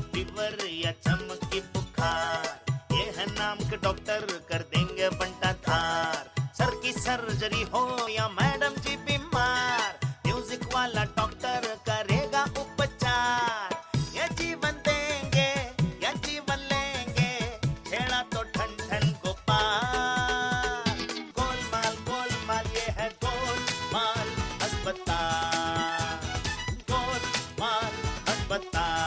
Fever या चमकी बुखार, ये है नाम के डॉक्टर कर देंगे बंटा धार। सर की सर्जरी हो या मैडम जी बीमार, म्यूजिक वाला डॉक्टर करेगा उपचार। ये जीवन देंगे या जीवन लेंगे, छेड़ा तो ठन ठन को पार। गोलमाल गोलमाल ये है गोलमाल अस्पताल, गोलमाल अस्पताल।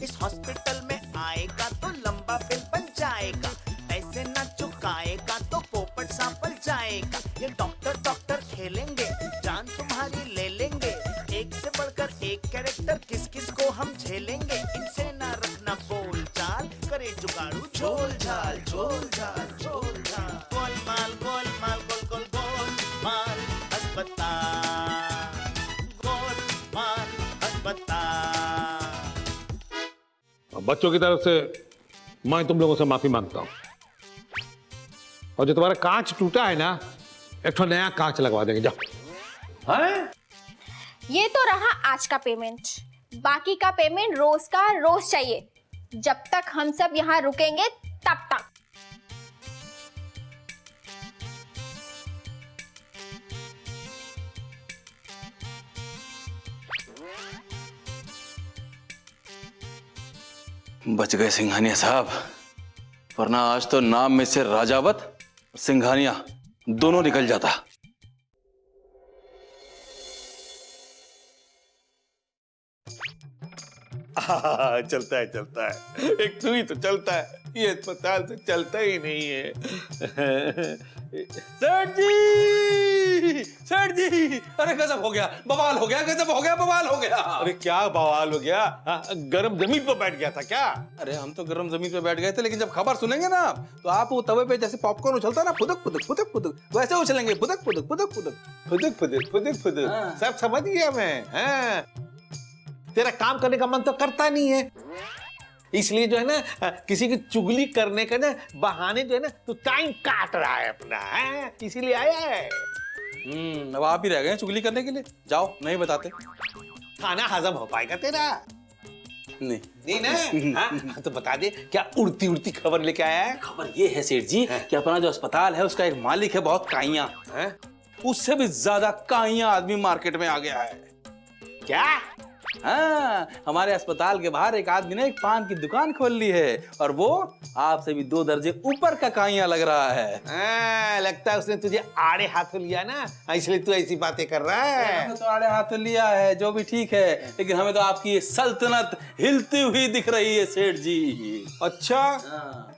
इस हॉस्पिटल में आएगा तो लंबा बिल बन जाएगा, पैसे ना चुकाएगा तो पोपट सांपल जाएगा। ये डॉक्टर डॉक्टर खेलेंगे, जान तुम्हारी ले लेंगे, एक से बढ़कर एक कैरेक्टर किस किस को हम झेलेंगे। इनसे ना रखना बोल चाल, करे जुगाड़ू झोल झाल झोल झाल झोल झाल। गोलमाल गोलमाल गोल गोल गोलमाल अस्पताल, गोलमाल अस्पताल। बच्चों की तरफ से मैं तुम लोगों से माफी मांगता हूं, और जो तुम्हारा कांच टूटा है ना, एक ठो नया कांच लगवा देंगे। जाओ। हैं? ये तो रहा आज का पेमेंट, बाकी का पेमेंट रोज का रोज चाहिए, जब तक हम सब यहाँ रुकेंगे तब तक। बच गए सिंघानिया साहब, वरना आज तो नाम में से राजावत सिंघानिया दोनों निकल जाता। चलता है चलता है, एक तू ही तो चलता है, ये अस्पताल तो चलता ही नहीं है। सर जी, सर जी, अरे गजब हो गया, बवाल हो गया, गजब हो गया, बवाल हो गया। अरे क्या बवाल हो गया? गर्म जमीन पर बैठ गया था क्या? अरे हम तो गर्म जमीन पे बैठ गए थे, लेकिन जब खबर सुनेंगे ना तो आप वो तवे पे जैसे पॉपकॉर्न उछलता ना, फुदक फुदक फुदक फुदक, वैसे उछलेंगे, फुदक फुदक फुदक फुदक फुदक फुदक फुदक फुदक। हाँ। सब समझ गया मैं। हाँ। तेरा काम करने का मन तो करता नहीं है, इसलिए जो है ना किसी की चुगली करने का ना बहाने जो है ना तो टाइम काट रहा है अपना, है? इसीलिए आया है। अब आप ही रह गए चुगली करने के लिए। जाओ, नहीं बताते। खाना हजम हो पाएगा तेरा? नहीं नहीं ना? हाँ, तो बता दे, क्या उड़ती उड़ती खबर लेके आया है? खबर ये है सेठ जी कि अपना जो अस्पताल है उसका एक मालिक है बहुत काइया, उससे भी ज्यादा काइया आदमी मार्केट में आ गया है। क्या? हाँ, हमारे अस्पताल के बाहर एक आदमी ने एक पान की दुकान खोल ली है, और वो आपसे भी 2 दर्जे ऊपर का काइया लग रहा है। लगता है उसने तुझे आड़े हाथों लिया ना, इसलिए तू ऐसी बातें कर रहा है। हमें तो आड़े हाथों लिया है, जो भी ठीक है, लेकिन हमें तो आपकी ये सल्तनत हिलती हुई दिख रही है सेठ जी। अच्छा,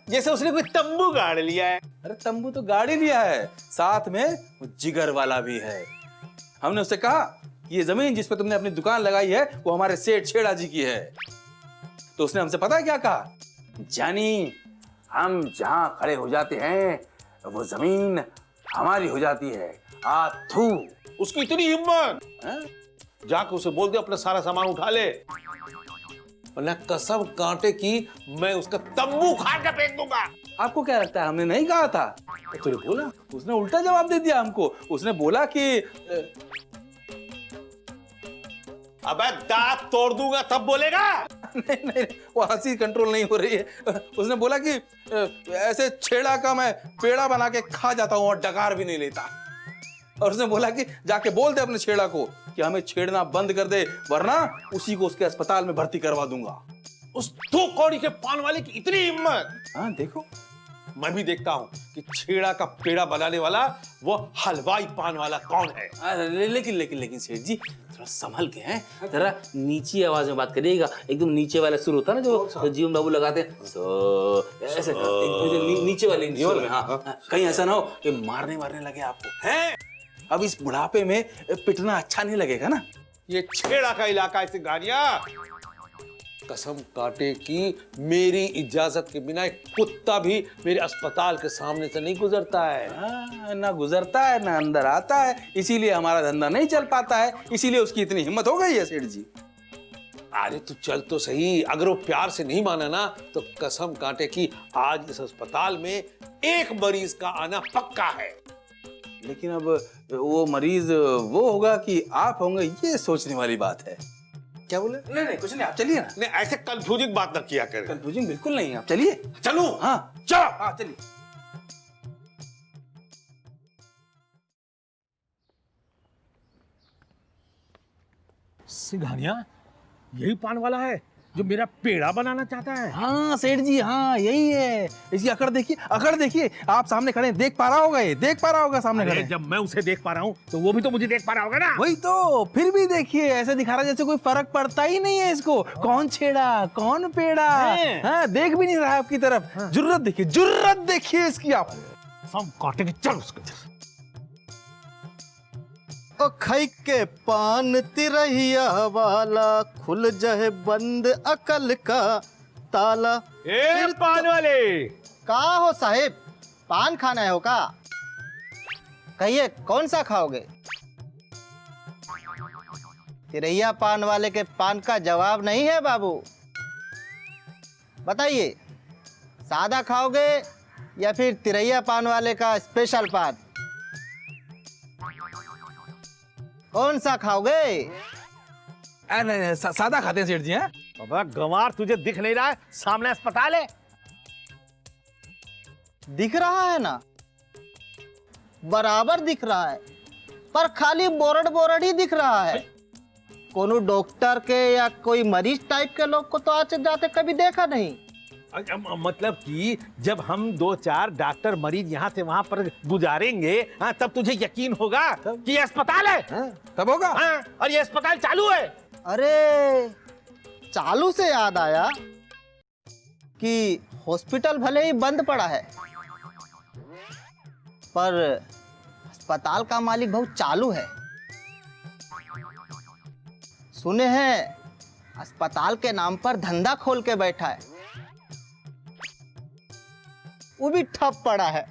जैसे उसने कोई तंबू गाड़ लिया है। अरे तंबू तो गाड़ी लिया है, साथ में वो जिगर वाला भी है। हमने उससे कहा ये जमीन जिस पे तुमने अपनी दुकान लगाई है वो हमारे सेठ छेड़ा जी की है, तो उसने हमसे पता है क्या कहा? जानी, हम जहां खड़े हो जाते हैं वो जमीन हमारी हो जाती है। थू, उसकी इतनी हिम्मत, जाकर उसे बोल दे अपना सारा सामान उठा ले, वरना कसम कांटे की मैं उसका तंबू उखाड़ कर फेंक दूंगा। आपको क्या लगता है हमने नहीं कहा था? तो तूने बोला, उसने उल्टा जवाब दे दिया हमको। उसने बोला कि अबे दांत तोड़ दूंगा तब बोलेगा। नहीं नहीं, वो हंसी कंट्रोल नहीं हो रही है। उसने बोला कि ऐसे छेड़ा का मैं पेड़ा बना के खा जाता हूँ और डकार भी नहीं लेता। और उसने बोला कि जाके बोल दे अपने छेड़ा को कि हमें छेड़ना बंद कर दे, वरना उसी को उसके अस्पताल में भर्ती करवा दूंगा। उस 2 कौड़ी के पान वाले की इतनी हिम्मत। हाँ देखो, मैं भी देखता हूँ कि छेड़ा का पेड़ा बनाने वाला वो हलवाई पान वाला कौन है। लेकिन सेठ जी थोड़ा संभल के हैं, जरा नीची आवाज में बात करिएगा। एकदम नीचे वाला सुर होता है ना जो जीवन बाबू लगाते हैं, ऐसे नीचे वाले सुर में। हाँ, कहीं ऐसा ना हो कि मारने लगे आपको। हैं? अब इस बुढ़ापे में पिटना अच्छा नहीं लगेगा ना। ये छेड़ा का इलाका है सिंघानिया, कसम काटे कि मेरी इजाजत के बिना एक कुत्ता भी मेरे अस्पताल के सामने से नहीं गुजरता है। ना गुजरता है ना अंदर आता है, इसीलिए हमारा धंधा नहीं चल पाता है, इसीलिए उसकी इतनी हिम्मत हो गई है सेठ जी। अरे तू चल तो सही, अगर वो प्यार से नहीं माना ना तो कसम काटे कि आज इस अस्पताल में एक मरीज का आना पक्का है। लेकिन अब वो मरीज वो होगा कि आप होंगे, ये सोचने वाली बात है। क्या बोले? नहीं कुछ नहीं, आप चलिए ना। नहीं, ऐसे कंफ्यूजिंग बात न किया करें। कंफ्यूजिंग बिल्कुल नहीं है, आप चलिए। चलूं? हाँ चलो। हाँ चलिए। सिंघानिया, यही पान वाला है जो मेरा पेड़ा बनाना चाहता है। हाँ सेठ जी, हाँ यही है। इसकी अकड़ देखिए, अकड़ देखिए। आप सामने खड़े हैं, देख पा रहा होगा, ये देख पा रहा होगा सामने अरे खड़े। जब मैं उसे देख पा रहा हूँ तो वो भी तो मुझे देख पा रहा होगा ना। वही तो, फिर भी देखिए ऐसे दिखा रहा जैसे कोई फर्क पड़ता ही नहीं है इसको। कौन छेड़ा कौन पेड़ा, हाँ देख भी नहीं रहा है आपकी तरफ। जुर्रत देखिए, जुर्रत देखिए इसकी आप। सब काटेंगे, चल उसको। ओ खई के पान तिरहिया वाला, खुल जाए बंद अकल का ताला। ए पान वाले, का हो साहिब, पान खाना है हो का? कहिए कौन सा खाओगे? तिरहिया पान वाले के पान का जवाब नहीं है बाबू। बताइए, सादा खाओगे या फिर तिरहिया पान वाले का स्पेशल पान? कौन सा खाओगे? नहीं, सादा खाते हैं सेठ जी। हैं अबे गंवार, तुझे दिख नहीं रहा है सामने अस्पताल है? दिख रहा है ना, बराबर दिख रहा है, पर खाली बोरड बोरड ही दिख रहा है। कोनो डॉक्टर के या कोई मरीज टाइप के लोग को तो आते जाते कभी देखा नहीं। मतलब कि जब हम 2-4 डॉक्टर मरीज यहाँ से वहाँ पर गुजारेंगे, हाँ, तब तुझे यकीन होगा कि ये अस्पताल है। तब होगा। हाँ, और ये अस्पताल चालू है। अरे चालू से याद आया कि हॉस्पिटल भले ही बंद पड़ा है, पर अस्पताल का मालिक बहुत चालू है। सुने हैं अस्पताल के नाम पर धंधा खोल के बैठा है, वो भी ठप पड़ा है।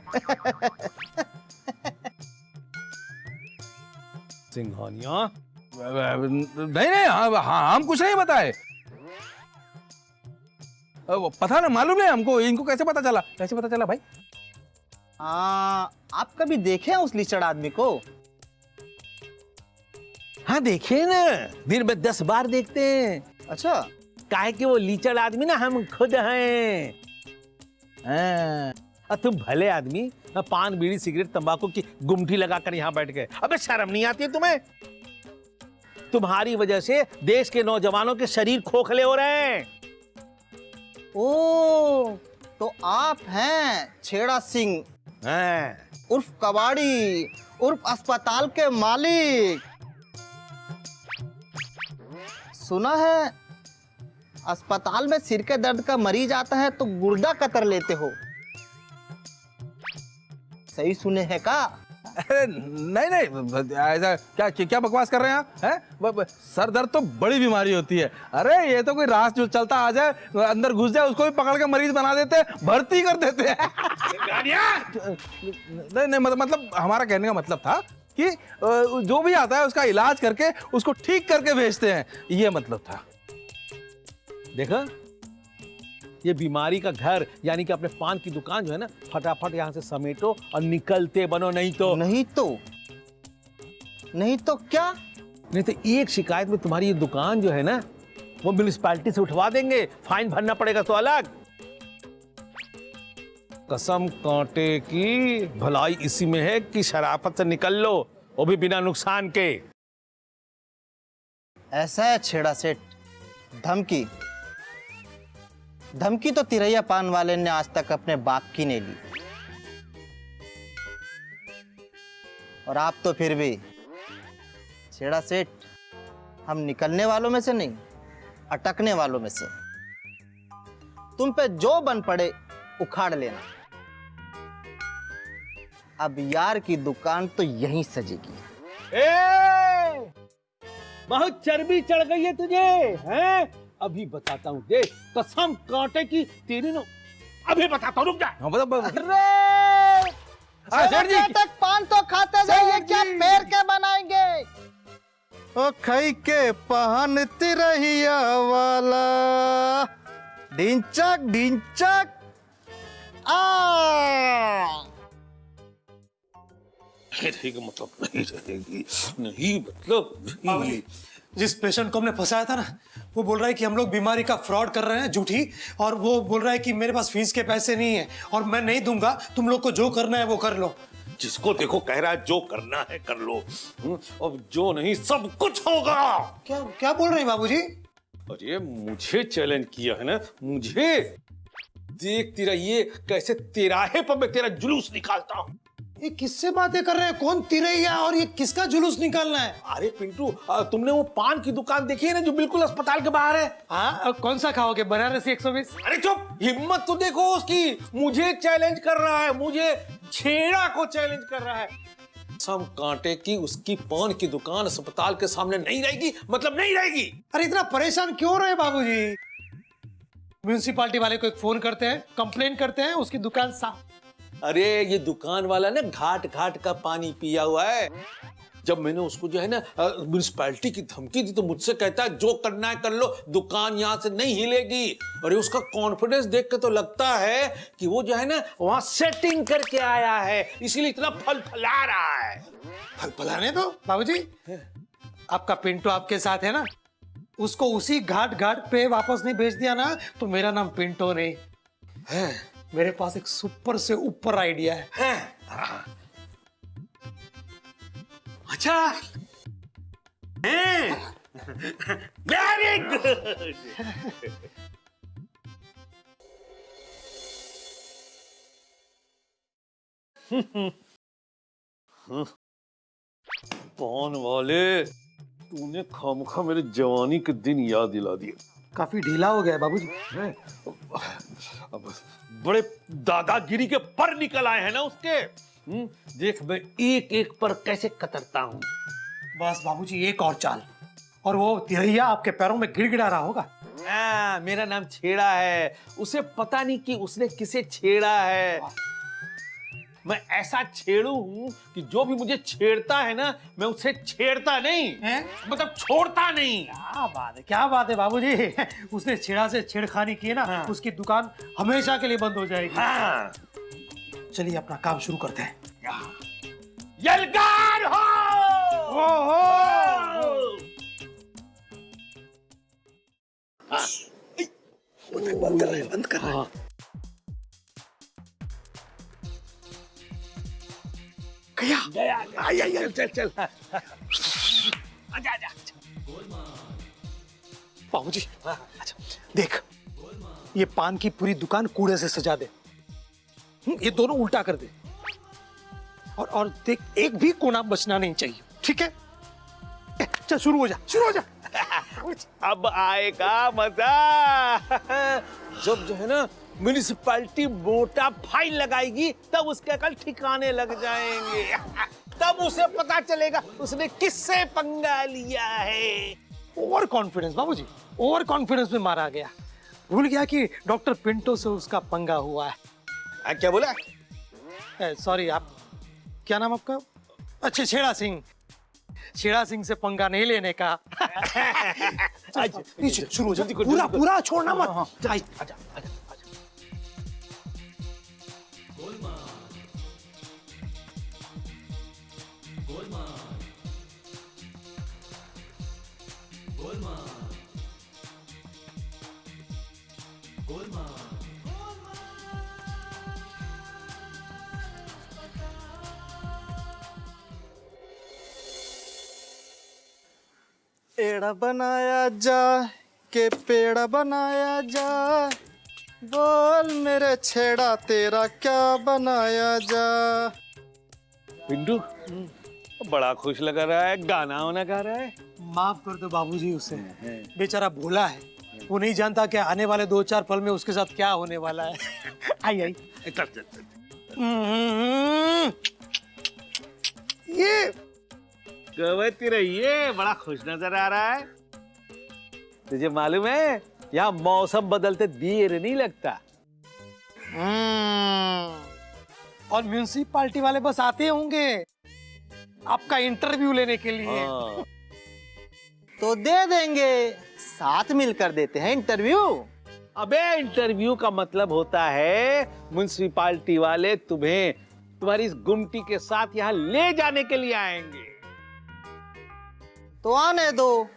सिंघानिया, नहीं हम कुछ नहीं बताए। पता ना, मालूम नहीं हमको। इनको कैसे पता चला? कैसे पता चला भाई? आप कभी देखे हैं उस लिचड़ आदमी को? हाँ देखे ना, दिन में 10 बार देखते हैं। अच्छा, काहे कि वो लीचड़ आदमी ना हम खुद हैं। हाँ, और तुम भले आदमी पान बीड़ी सिगरेट तंबाकू की गुमटी लगाकर यहाँ बैठ गए। अबे शर्म नहीं आती है तुम्हें? तुम्हारी वजह से देश के नौजवानों के शरीर खोखले हो रहे हैं। ओ तो आप हैं छेड़ा सिंह हाँ। उर्फ कबाड़ी उर्फ अस्पताल के मालिक। सुना है अस्पताल में सिर के दर्द का मरीज आता है तो गुर्दा कतर लेते हो, सही सुने हैं का? अरे नहीं ऐसा क्या बकवास कर रहे हैं आप? हैं? सर दर्द तो बड़ी बीमारी होती है। अरे ये तो कोई रास जो चलता आ जाए, अंदर घुस जाए, उसको भी पकड़ के मरीज बना देते हैं, भर्ती कर देते हैं। नहीं मतलब हमारा कहने का मतलब था कि जो भी आता है उसका इलाज करके उसको ठीक करके भेजते हैं, ये मतलब था। देखो, ये बीमारी का घर यानी कि अपने पान की दुकान जो है ना, फटाफट यहाँ से समेटो और निकलते बनो, नहीं तो क्या? नहीं तो एक शिकायत में तुम्हारी ये दुकान जो है ना, वो म्युनिसिपैलिटी से उठवा देंगे, फाइन भरना पड़ेगा तो अलग। कसम कांटे की भलाई इसी में है कि शराफत से निकल लो, वो भी बिना नुकसान के। ऐसा है छेड़ा सेठ, धमकी तो तिरैया पान वाले ने आज तक अपने बाप की नहीं ली, और आप तो फिर भी छेड़ा सेठ, हम निकलने वालों में से नहीं, अटकने वालों में से। तुम पे जो बन पड़े उखाड़ लेना। अब यार की दुकान तो यहीं सजेगी। बहुत चर्बी चढ़ गई है तुझे, हैं? अभी बताता हूँ, देख कसम कांटे की तेरी नो, अभी बताता हूँ, रुक जा। अरे तक पान तो खाते जाइए, क्या पैर के बनाएंगे? ओ खई के पान तिरहिया वाला, ढिंचक नहीं रहेगी मतलब नहीं रहेगी, नहीं मतलब नहीं। जिस पेशेंट को हमने फंसाया था ना, वो बोल रहा है कि हम लोग बीमारी का फ्रॉड कर रहे हैं झूठी, और वो बोल रहा है कि मेरे पास फीस के पैसे नहीं है और मैं नहीं दूंगा, तुम लोग को जो करना है वो कर लो। जिसको देखो कह रहा है जो करना है कर लो, अब जो नहीं सब कुछ होगा। क्या क्या बोल रहे हैं बाबूजी? अरे मुझे चैलेंज किया है ना, मुझे देखती रहिए कैसे तिराहे पर मैं तेरा जुलूस निकालता हूँ। ये किससे बातें कर रहे हैं? कौन तिरैया और ये किसका जुलूस निकालना है? अरे पिंटू, तुमने वो पान की दुकान देखी है ना जो बिल्कुल अस्पताल के बाहर है? हाँ, कौन सा खाओगे? बनारसी 120? अरे चुप, हिम्मत तो देखो उसकी, मुझे चैलेंज कर रहा है, मुझे छेड़ा को चैलेंज कर रहा है। सम कांटे की उसकी पान की दुकान अस्पताल के सामने नहीं रहेगी, मतलब नहीं रहेगी। अरे इतना परेशान क्यों रहे बाबूजी? म्यूनिसिपालिटी वाले को एक फोन करते हैं, कंप्लेन करते हैं, उसकी दुकान साफ। अरे ये दुकान वाला ना घाट घाट का पानी पिया हुआ है। जब मैंने उसको जो है ना म्युनिसिपैलिटी की धमकी दी तो मुझसे कहता है जो करना है कर लो, दुकान यहाँ से नहीं हिलेगी। अरे उसका कॉन्फिडेंस देख के तो लगता है कि वो जो है ना वहां सेटिंग करके आया है, इसीलिए इतना फल फला रहा है। फल फलाने दो बाबूजी, आपका पिंटू आपके साथ है ना, उसको उसी घाट घाट पे वापस नहीं भेज दिया ना तो मेरा नाम पिंटो नहीं है। मेरे पास एक सुपर से ऊपर आइडिया है। अच्छा, वेरी गुड। कौन वाले, तूने खामखा मेरे जवानी के दिन याद दिला दिए। काफी ढीला हो गया बाबूजी। अब बड़े दादागिरी के पर निकल आए हैं ना उसके। देख मैं एक एक पर कैसे कतरता हूं। बस बाबूजी एक और चाल और वो तिरैया आपके पैरों में गिड़गिड़ा रहा होगा। मेरा नाम छेड़ा है, उसे पता नहीं कि उसने किसे छेड़ा है। मैं ऐसा छेड़ू हूं कि जो भी मुझे छेड़ता है ना मैं उसे छेड़ता नहीं हैं? मतलब छोड़ता नहीं। क्या बात है बाबूजी। उसने छेड़ा से छेड़खानी की है ना, उसकी दुकान हमेशा के लिए बंद हो जाएगी। हाँ। चलिए अपना काम शुरू करते हैं। यलगार हो। बंद कर रहे हैं, बंद कर रहे हैं। गया आया चल चल आजा आजा। बाबूजी अच्छा देख, ये पान की पूरी दुकान कूड़े से सजा दे। ये दोनों उल्टा कर दे और देख एक भी कोना बचना नहीं चाहिए, ठीक है? चल शुरू हो जा, शुरू हो जा। अब आएगा मजा। जब जो है ना म्युनिसिपैलिटी मोटा फाइन लगाएगी तब उसके अकल ठिकाने लग जाएंगे। तब उसे पता चलेगा उसने किससे पंगा लिया है। ओवर कॉन्फिडेंस बाबूजी, ओवर कॉन्फिडेंस में मारा गया। भूल गया कि डॉक्टर पिंटो से उसका पंगा हुआ है। क्या बोला? सॉरी, आप क्या नाम आपका? अच्छा छेड़ा सिंह। छेड़ा सिंह से पंगा नहीं लेने का। शुरू हो जा, पूरा पूरा छोड़ना मत। आजा आजा। एड़ा बनाया जाए के पेड़ा बनाया जाए, बोल मेरे छेड़ा तेरा क्या बनाया जाए। पिंटू बड़ा खुश लग रहा है, गाना वाना गा रहा है। माफ कर दो बाबूजी उसे, बेचारा भोला है, वो नहीं जानता कि आने वाले 2-4 पल में उसके साथ क्या होने वाला है। आई आई ये गवती रहिए, बड़ा खुश नजर आ रहा है। तुझे मालूम है यहाँ मौसम बदलते देर नहीं लगता। और म्यूनिसिपालिटी वाले बस आते होंगे आपका इंटरव्यू लेने के लिए। तो दे देंगे, साथ मिलकर देते हैं इंटरव्यू। अबे इंटरव्यू का मतलब होता है म्युनिसिपालिटी वाले तुम्हें तुम्हारी इस गुमटी के साथ यहाँ ले जाने के लिए आएंगे। तो आने दो,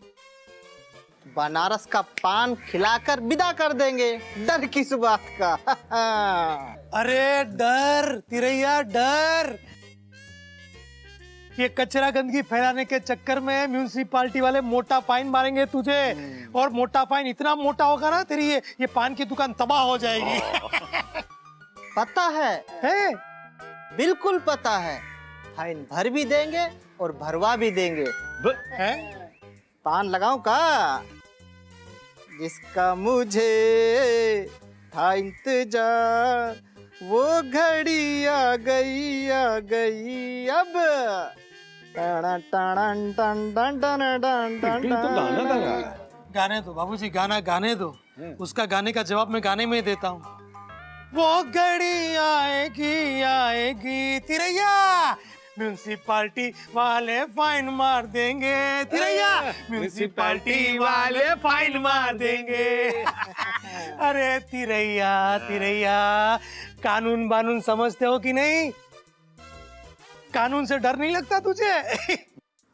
बनारस का पान खिलाकर विदा कर देंगे। डर किस बात का? अरे डर तिरैया डर, ये कचरा गंदगी फैलाने के चक्कर में म्यूनिसिपालिटी वाले मोटा फाइन मारेंगे तुझे, और मोटा फाइन इतना मोटा होगा ना, तेरी ये पान की दुकान तबाह हो जाएगी। पता है? बिल्कुल पता है। फाइन भर भी देंगे और भरवा भी देंगे। पान लगाऊं का? जिसका मुझे था इंतजार, वो घड़ी आ गई अब। गाने दो बाबूजी, गाना गाने दो। उसका गाने का जवाब मैं गाने में देता हूँ। वो घड़ी आएगी आएगी तिरैया, म्यूनिसिपालिटी वाले फाइन मार देंगे। तिरैया, म्यूनिसिपालिटी वाले फाइन मार देंगे। अरे तिरैया तिरैया, कानून बानून समझते हो कि नहीं? कानून से डर नहीं लगता तुझे?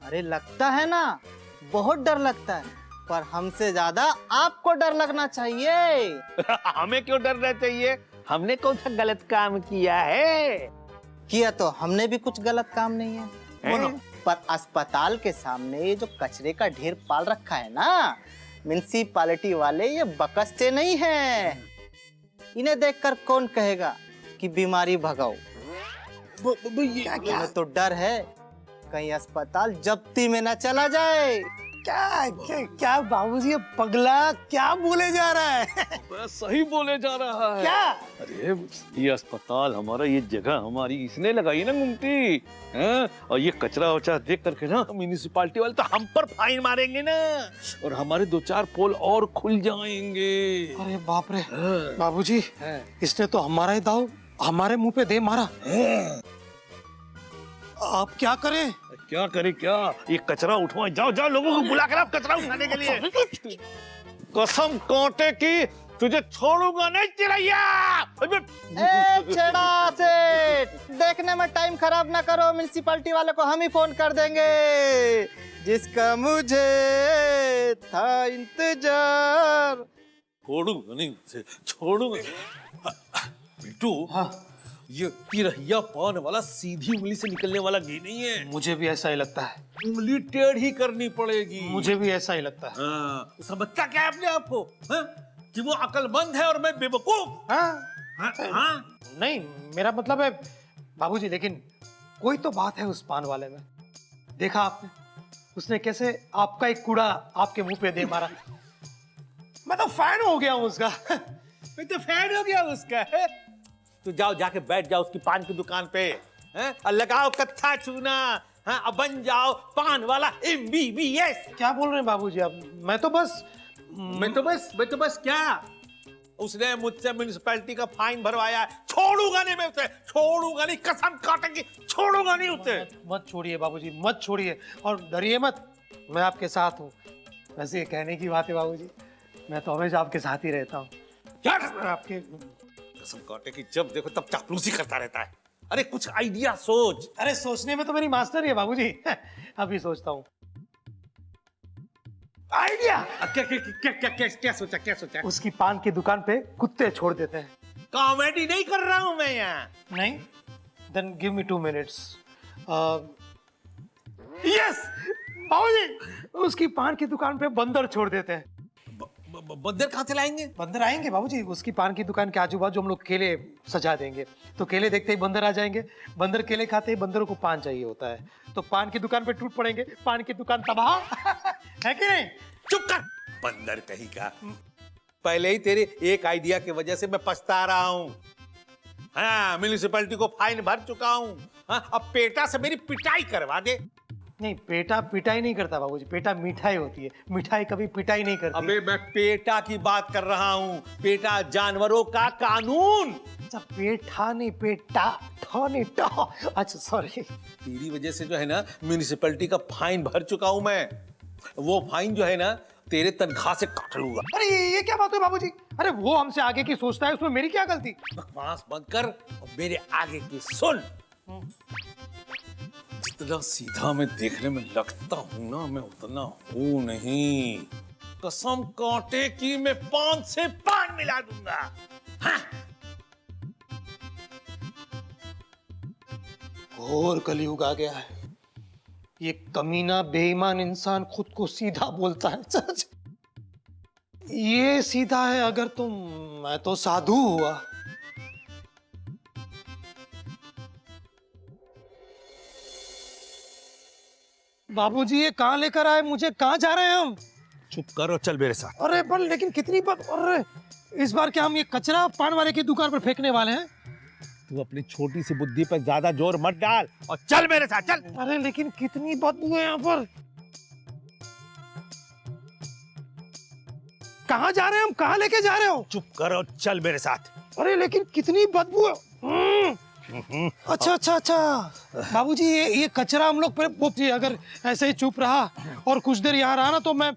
अरे लगता है ना, बहुत डर लगता है, पर हमसे ज्यादा आपको डर लगना चाहिए। हमें क्यों डरना चाहिए? हमने कौन सा गलत काम किया है? किया तो हमने भी कुछ गलत काम नहीं है, पर अस्पताल के सामने ये जो कचरे का ढेर पाल रखा है ना, म्यूनिसिपालिटी वाले ये बकसते नहीं हैं। इन्हें देखकर कौन कहेगा कि बीमारी भगाओ? इन्हें तो डर है कहीं अस्पताल जब्ती में ना चला जाए। क्या क्या, क्या बाबूजी ये पगला क्या बोले जा रहा है? सही बोले जा रहा है। क्या? अरे ये अस्पताल हमारा, ये जगह हमारी, इसने लगाई ना गुमटी, हैं? और ये कचरा वचरा देख करके ना म्यूनिसिपालिटी वाले तो हम पर फाइन मारेंगे ना, और हमारे 2-4 पोल और खुल जाएंगे। अरे बाप रे बाबूजी, इसने तो हमारा ही दाव हमारे मुंह पे दे मारा। आप क्या करें? क्या करे क्या? ये कचरा उठवाए, जाओ जाओ लोगों को बुला कर आप कचरा उठाने के लिए। कसम कांटे की तुझे छोड़ूंगा नहीं चिरैया। छेड़ा सेठ, देखने में टाइम खराब ना करो, म्यूनिसिपालिटी वाले को हम ही फोन कर देंगे। जिसका मुझे था इंतजार। छोड़ूंगा नहीं उसे, छोड़ूंगा। बिट्टू, हाँ, ये पिरहिया पान वाला सीधी उंगली से निकलने वाला घी नहीं है। मुझे भी ऐसा ही लगता है। उंगली टेढ़ी करनी पड़ेगी। मुझे भी ऐसा ही लगता है। हाँ, समझता क्या है अपने आप को, हाँ? कि वो अकलमंद है और मैं बेवकूफ। हाँ? हाँ? नहीं, मेरा मतलब है बाबूजी, लेकिन कोई तो बात है उस पान वाले में। देखा आपने उसने कैसे आपका एक कूड़ा आपके मुंह पे दे मारा? मैं तो फैन हो गया हूं उसका। मैं तो फैन हो गया उसका। तो जाओ, जाके बैठ जाओ उसकी पान की दुकान पे, हैं? और लगाओ कत्था चूना, हाँ? अब बन जाओ पान वाला MBBS। क्या बोल रहे हैं बाबूजी आप? मैं तो बस क्या? उसने मुझसे म्यूनिसिपैलिटी का फाइन भरवाया है। छोड़ूंगा नहीं मैं उसे, छोड़ूंगा नहीं, कसम काटेंगे, छोड़ूंगा नहीं उसे। मत छोड़िए बाबूजी, मत छोड़िए, और डरिए मत, मैं आपके साथ हूँ। वैसे ये कहने की बात है बाबूजी, मैं तो हमेशा आपके साथ ही रहता हूँ। आपके कसम काटे कि जब देखो तब चापलूसी करता रहता है। अरे कुछ आइडिया सोच। अरे सोचने में तो मेरी मास्टर है बाबूजी। अभी सोचता हूँ। आइडिया! क्या सोचा? उसकी पान की दुकान पे कुत्ते छोड़ देते हैं। कॉमेडी नहीं कर रहा हूं मैं यहाँ। नहीं? Then give me 2 minutes. Yes! बाबूजी, उसकी पान की दुकान पे बंदर छोड़ देते हैं। बंदर कहाँ से लाएंगे? बंदर आएंगे बाबूजी, उसकी पान की दुकान के आजू बाजू हम लोग केले सजा देंगे, तो केले देखते ही बंदर आ जाएंगे। बंदर केले खाते ही बंदरों को पान चाहिए होता है, तो पान की दुकान पे टूट पड़ेंगे, पान की दुकान तबाह। है कि नहीं? चुप कर बंदर कहीं का। पहले ही तेरे एक आइडिया की वजह से मैं पछता रहा हूँ। हाँ, म्यूनिसिपैलिटी को फाइन भर चुका हूँ। हाँ, अब पेटा से मेरी पिटाई करवा दे। नहीं, पेटा पिटाई नहीं करता बाबूजी, पेटा मिठाई होती है, मिठाई कभी पिटाई नहीं करती। अबे मैं पेटा की बात कर रहा हूँ, पेटा जानवरों का कानून। अच्छा, पेठा नहीं, पेटा, ठा नहीं, टा। अच्छा सॉरी। तेरी वजह से जो है ना म्यूनिसिपैलिटी का फाइन भर चुका हूँ मैं। वो फाइन जो है ना तेरे तनख्वाह से काट लूंगा। अरे ये क्या बात है बाबूजी? अरे वो हमसे आगे की सोचता है, उसमें मेरी क्या गलती? बकवास बंद कर और मेरे आगे की सुन। जितना सीधा मैं देखने में लगता हूं ना, मैं उतना हूं नहीं। कसम कांटे की मैं पान से पान मिला दूंगा। हाँ? घोर कलयुग आ गया है। ये कमीना बेईमान इंसान खुद को सीधा बोलता है। सच ये सीधा है अगर तुम, मैं तो साधु हुआ। बाबूजी ये कहाँ लेकर आए मुझे? कहाँ जा रहे हैं हम? चुप करो, चल मेरे साथ। अरे पर लेकिन कितनी बार, अरे इस बार क्या हम ये कचरा पान वाले की दुकान पर फेंकने वाले हैं? तू अपनी छोटी सी बुद्धि पर ज्यादा जोर मत डाल और चल मेरे साथ, चल। अरे लेकिन कितनी बदबू है यहाँ पर। कहाँ जा रहे हैं हम? कहाँ लेके जा रहे हो? चुप करो, चल मेरे साथ। अरे लेकिन कितनी बदबू है। अच्छा अच्छा अच्छा बाबूजी, ये कचरा हम लोग वो अगर ऐसे ही चुप रहा और कुछ देर यहाँ रहा ना तो मैं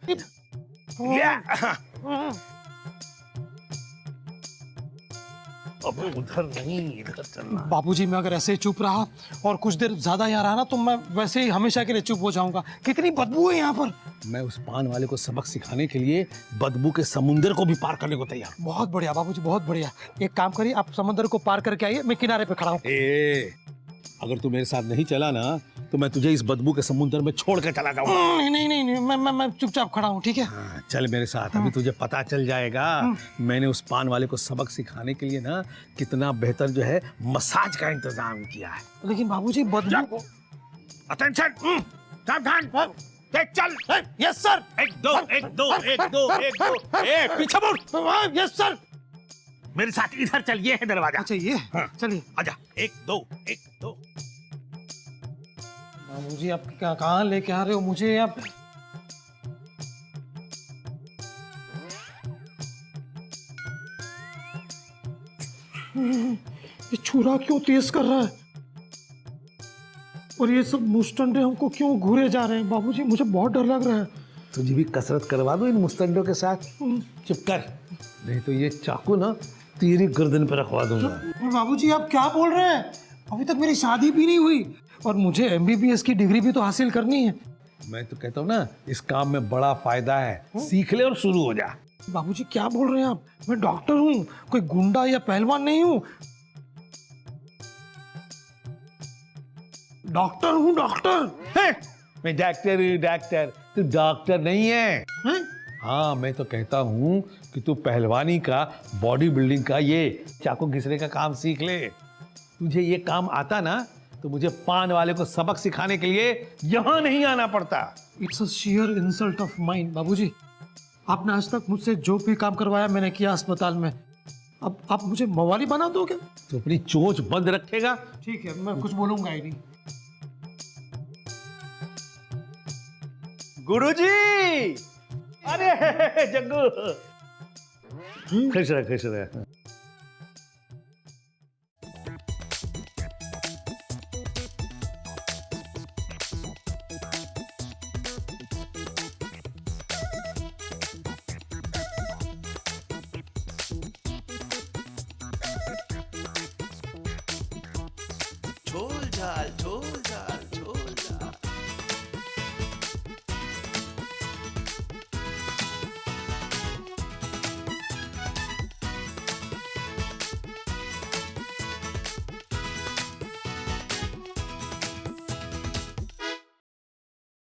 अब उधर नहीं, इधर चलना। बाबूजी मैं अगर ऐसे ही चुप रहा और कुछ देर ज्यादा यहाँ रहा ना तो मैं वैसे ही हमेशा के लिए चुप हो जाऊंगा। कितनी बदबू है यहाँ पर। मैं उस पान वाले को सबक सिखाने के लिए बदबू के समुंदर को भी पार करने को तैयार हूं। बहुत बढ़िया बाबूजी, बहुत बढ़िया। एक काम करिए, आप समंदर को पार करके आइए, मैं किनारे पे खड़ा हूँ। अगर तू मेरे साथ नहीं चला ना तो मैं तुझे इस बदबू के समुंदर में छोड़ के चला जाऊंगा। नहीं नहीं नहीं, नहीं मैं चुपचाप खड़ा हूँ, ठीक है? हाँ, चल मेरे साथ, अभी तुझे पता चल जाएगा मैंने उस पान वाले को सबक सिखाने के लिए ना कितना बेहतर जो है मसाज का इंतजाम किया है। लेकिन बाबूजी बदबू को। अटेंशन, सावधान, देख चल। Yes sir. एक दो, एक दो, एक दो, एक दो, ए पीछे मुड़। Yes sir. मेरे साथ इधर चल, ये है दरवाजा। अच्छा ये, हाँ। चलिए। आजा, एक दो, एक दो। बाबूजी आप कहाँ लेके आ रहे हो मुझे? आप ये छुरा क्यों तेज कर रहा है और ये सब मुस्टंडे हमको क्यों घूरे जा रहे हैं? बाबूजी मुझे बहुत डर लग रहा है। तुझे भी कसरत करवा दो इन मुस्तंडों के साथ। चुप कर, नहीं तो ये चाकू ना तेरी गर्दन पे रखवा दूंगा। बाबूजी आप क्या बोल रहे हैं? अभी तक मेरी शादी भी नहीं हुई और मुझे MBBS की डिग्री भी तो हासिल करनी है। मैं तो कहता हूँ ना, इस काम में बड़ा फायदा है, सीख ले और शुरू हो जा। बाबूजी क्या बोल रहे हैं आप? मैं डॉक्टर हूँ, कोई गुंडा या पहलवान नहीं हूँ। डॉक्टर हूँ, डॉक्टर। मैं डॉक्टर हूँ, डॉक्टर। तू डॉक्टर नहीं है। हैं? हाँ, मैं तो कहता हूँ कि तू पहलवानी का, बॉडी बिल्डिंग का, ये चाकू घिसने का काम सीख ले। तुझे ये काम आता ना तो मुझे पान वाले को सबक सिखाने के लिए यहाँ नहीं आना पड़ता। It's a sheer insult of mine, बाबूजी। आपने आज तक मुझसे जो भी काम करवाया मैंने किया अस्पताल में। अब आप मुझे मवाली बना दोगे? तो अपनी चोंच बंद रखेगा। ठीक है, मैं कुछ बोलूंगा ही नहीं। गुरुजी, अरे जग्गू, खुश रह, खुश रह। झोल झाल झोल